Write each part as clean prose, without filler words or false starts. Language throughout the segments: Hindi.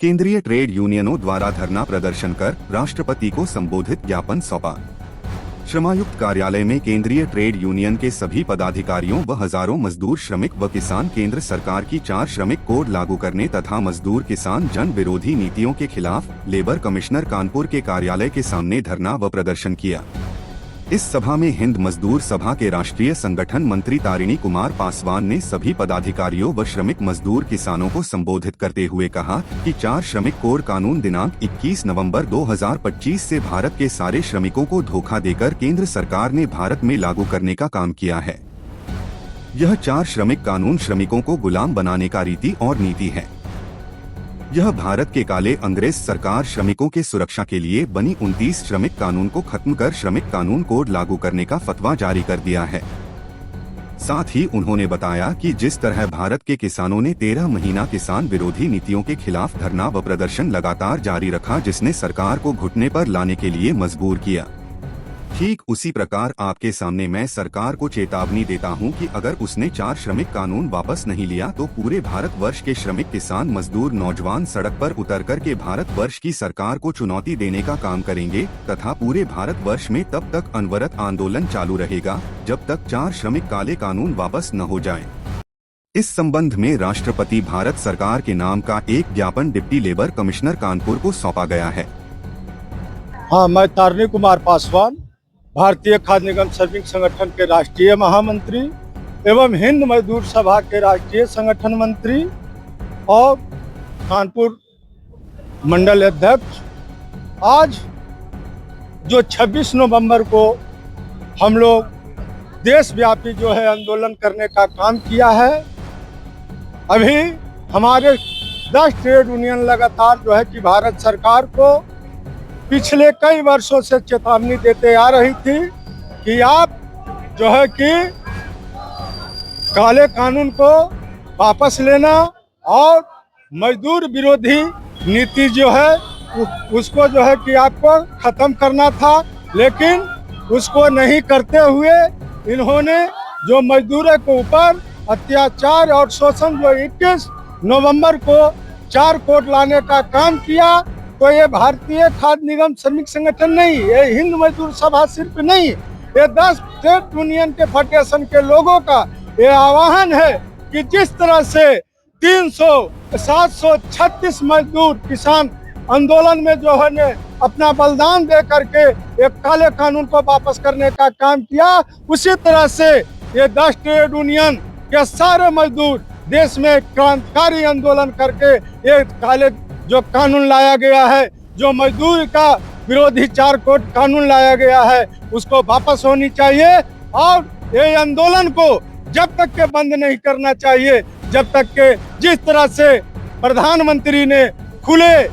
केंद्रीय ट्रेड यूनियनों द्वारा धरना प्रदर्शन कर राष्ट्रपति को संबोधित ज्ञापन सौंपा। श्रमायुक्त कार्यालय में केंद्रीय ट्रेड यूनियन के सभी पदाधिकारियों व हजारों मजदूर श्रमिक व किसान केंद्र सरकार की 4 श्रमिक कोड लागू करने तथा मजदूर किसान जन विरोधी नीतियों के खिलाफ लेबर कमिश्नर कानपुर के कार्यालय के सामने धरना व प्रदर्शन किया। इस सभा में हिंद मजदूर सभा के राष्ट्रीय संगठन मंत्री तारिणी कुमार पासवान ने सभी पदाधिकारियों व श्रमिक मजदूर किसानों को संबोधित करते हुए कहा कि 4 श्रमिक कोड कानून दिनांक 21 नवंबर 2025 से भारत के सारे श्रमिकों को धोखा देकर केंद्र सरकार ने भारत में लागू करने का काम किया है। यह 4 श्रमिक कानून श्रमिकों को गुलाम बनाने का रीति और नीति है। यह भारत के काले अंग्रेज सरकार श्रमिकों के सुरक्षा के लिए बनी 29 श्रमिक कानून को खत्म कर श्रमिक कानून कोड लागू करने का फतवा जारी कर दिया है। साथ ही उन्होंने बताया कि जिस तरह भारत के किसानों ने 13 महीना किसान विरोधी नीतियों के खिलाफ धरना व प्रदर्शन लगातार जारी रखा, जिसने सरकार को घुटने पर लाने के लिए मजबूर किया, ठीक उसी प्रकार आपके सामने मैं सरकार को चेतावनी देता हूं कि अगर उसने 4 श्रमिक कानून वापस नहीं लिया तो पूरे भारतवर्ष के श्रमिक किसान मजदूर नौजवान सड़क पर उतर कर के भारतवर्ष की सरकार को चुनौती देने का काम करेंगे तथा पूरे भारतवर्ष में तब तक अनवरत आंदोलन चालू रहेगा जब तक 4 श्रमिक काले कानून वापस न हो जाएं। इस संबंध में राष्ट्रपति भारत सरकार के नाम का एक ज्ञापन डिप्टी लेबर कमिश्नर कानपुर को सौंपा गया है। हाँ, मैं तारिणी कुमार पासवान, भारतीय खाद्य निगम श्रमिक संगठन के राष्ट्रीय महामंत्री एवं हिंद मजदूर सभा के राष्ट्रीय संगठन मंत्री और कानपुर मंडल अध्यक्ष, आज जो 26 नवंबर को हम लोग देशव्यापी जो है आंदोलन करने का काम किया है, अभी हमारे 10 ट्रेड यूनियन लगातार जो है कि भारत सरकार को पिछले कई वर्षों से चेतावनी देते आ रही थी कि आप जो है कि काले कानून को वापस लेना और मजदूर विरोधी नीति जो है उसको जो है कि आपको खत्म करना था, लेकिन उसको नहीं करते हुए इन्होंने जो मजदूरों के ऊपर अत्याचार और शोषण जो 21 नवंबर को 4 कोड लाने का काम किया, तो ये भारतीय खाद्य निगम श्रमिक संगठन नहीं, ये हिंद मजदूर सभा सिर्फ नहीं, ये 10 ट्रेड यूनियन के फेडरेशन के लोगों का ये आह्वान है कि जिस तरह से 736 मजदूर किसान आंदोलन में जो है ने अपना बलिदान दे करके एक काले कानून को वापस करने का काम किया, उसी तरह से ये 10 ट्रेड यूनियन के सारे मजदूर देश में क्रांतिकारी आंदोलन करके ये काले जो कानून लाया गया है, जो मजदूर का विरोधी 4 कोड कानून लाया गया है, उसको वापस होनी चाहिए और ये आंदोलन को जब तक के बंद नहीं करना चाहिए जब तक के जिस तरह से प्रधानमंत्री ने खुले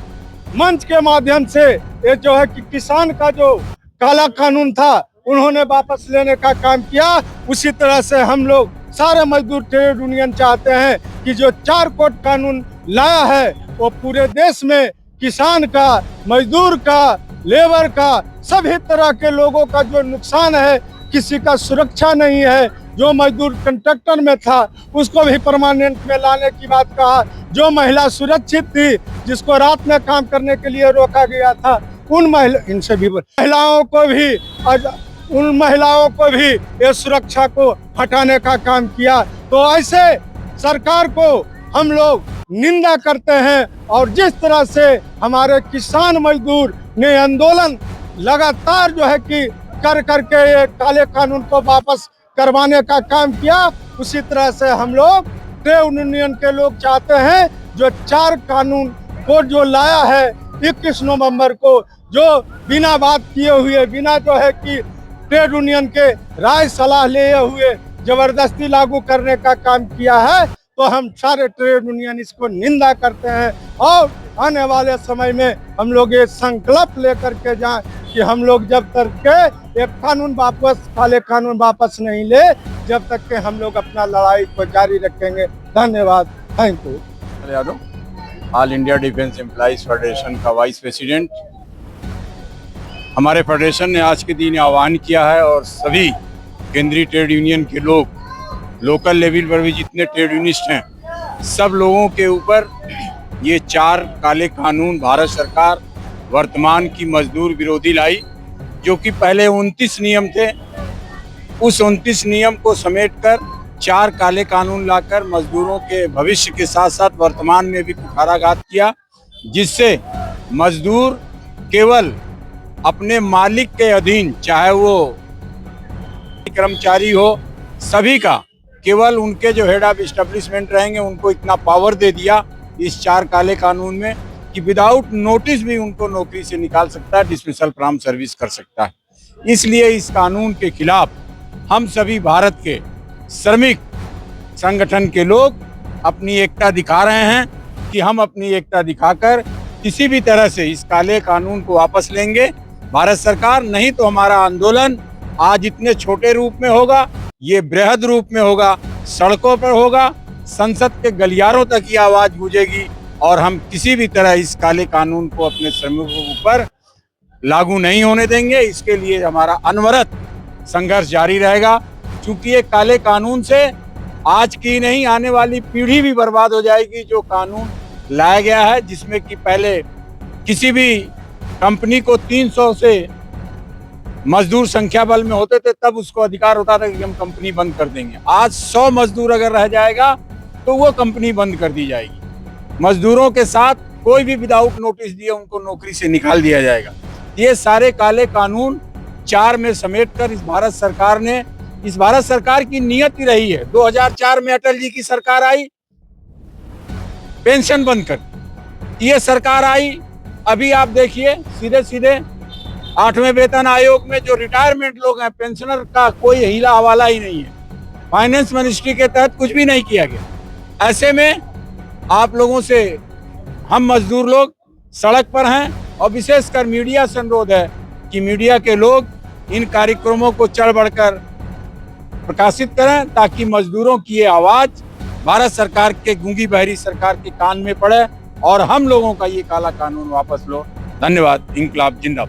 मंच के माध्यम से ये जो है कि किसान का जो काला कानून था उन्होंने वापस लेने का काम किया, उसी तरह से हम लोग सारे मजदूर ट्रेड यूनियन चाहते हैं कि जो 4 कोड कानून लाया है वो पूरे देश में किसान का, मजदूर का, लेबर का, सभी तरह के लोगों का जो नुकसान है, किसी का सुरक्षा नहीं है, जो मजदूर कंट्रैक्टर में था उसको भी परमानेंट में लाने की बात कहा, जो महिला सुरक्षित थी जिसको रात में काम करने के लिए रोका गया था उन महिलाओं को भी ये सुरक्षा को हटाने का काम किया। तो ऐसे सरकार को हम लोग निंदा करते हैं और जिस तरह से हमारे किसान मजदूर ने आंदोलन लगातार जो है कि कर करके ये काले कानून को वापस करवाने का काम किया, उसी तरह से हम लोग ट्रेड यूनियन के लोग चाहते हैं जो 4 कानून को जो लाया है 21 नवंबर को, जो बिना बात किए हुए, बिना जो है कि ट्रेड यूनियन के राय सलाह लिए हुए जबरदस्ती लागू करने का काम किया है, तो हम सारे ट्रेड यूनियन इसको निंदा करते हैं और आने वाले समय में हम लोग ये संकल्प लेकर के जाएं कि हम लोग जब तक के एक कानून वापस, काले कानून वापस नहीं ले, जब तक के हम लोग अपना लड़ाई को जारी रखेंगे। धन्यवाद। Thank you. Yadav, all India defence employees federation का वाइस प्रेसिडेंट। हमारे फेडरेशन ने आज के दिन आह्वान किया है और सभी केंद्रीय ट्रेड यूनियन के लोग, लोकल लेवल पर भी जितने ट्रेड यूनिस्ट हैं, सब लोगों के ऊपर ये 4 काले कानून भारत सरकार वर्तमान की मजदूर विरोधी लाई, जो कि पहले 29 नियम थे। उस 29 नियम को समेटकर 4 काले कानून लाकर मजदूरों के भविष्य के साथ साथ वर्तमान में भी कुठाराघात किया, जिससे मजदूर केवल अपने मालिक के अधीन, चाहे वो कर्मचारी हो, सभी का केवल उनके जो हेड ऑफ एस्टेब्लिशमेंट रहेंगे उनको इतना पावर दे दिया इस 4 काले कानून में कि विदाउट नोटिस भी उनको नौकरी से निकाल सकता है, डिसमिसल फ्रॉम सर्विस कर सकता है। इसलिए इस कानून के खिलाफ हम सभी भारत के श्रमिक संगठन के लोग अपनी एकता दिखा रहे हैं कि हम अपनी एकता दिखाकर किसी भी तरह से इस काले कानून को वापस लेंगे भारत सरकार, नहीं तो हमारा आंदोलन आज इतने छोटे रूप में होगा, ये बृहद रूप में होगा, सड़कों पर होगा, संसद के गलियारों तक ये आवाज गूंजेगी और हम किसी भी तरह इस काले कानून को अपने श्रमिकों के ऊपर लागू नहीं होने देंगे। इसके लिए हमारा अनवरत संघर्ष जारी रहेगा, क्योंकि ये काले कानून से आज की नहीं आने वाली पीढ़ी भी बर्बाद हो जाएगी। जो कानून लाया गया है, जिसमें कि पहले किसी भी कंपनी को 300 से मजदूर संख्या बल में होते थे, तब उसको अधिकार होता था कि हम कंपनी बंद कर देंगे। आज 100 मजदूर अगर रह जाएगा तो वो कंपनी बंद कर दी जाएगी। मजदूरों के साथ कोई भी विदाउट नोटिस दिए उनको नौकरी से निकाल दिया जाएगा। ये सारे काले कानून 4 में समेटकर इस भारत सरकार की नीयत ही रही है। 2004 में अटल जी की सरकार आई, पेंशन बंद कर, ये सरकार आई, अभी आप देखिए सीधे सीधे 8वें वेतन आयोग में जो रिटायरमेंट लोग हैं, पेंशनर का कोई हीला हवाला ही नहीं है। फाइनेंस मिनिस्ट्री के तहत कुछ भी नहीं किया गया। ऐसे में आप लोगों से हम मजदूर लोग सड़क पर हैं और विशेषकर मीडिया से अनुरोध है कि मीडिया के लोग इन कार्यक्रमों को चढ़ बढ़कर प्रकाशित करें, ताकि मजदूरों की ये आवाज भारत सरकार के गूंगी बहरी सरकार के कान में पड़े और हम लोगों का ये काला कानून वापस लो। धन्यवाद। इंकलाब जिंदाबाद।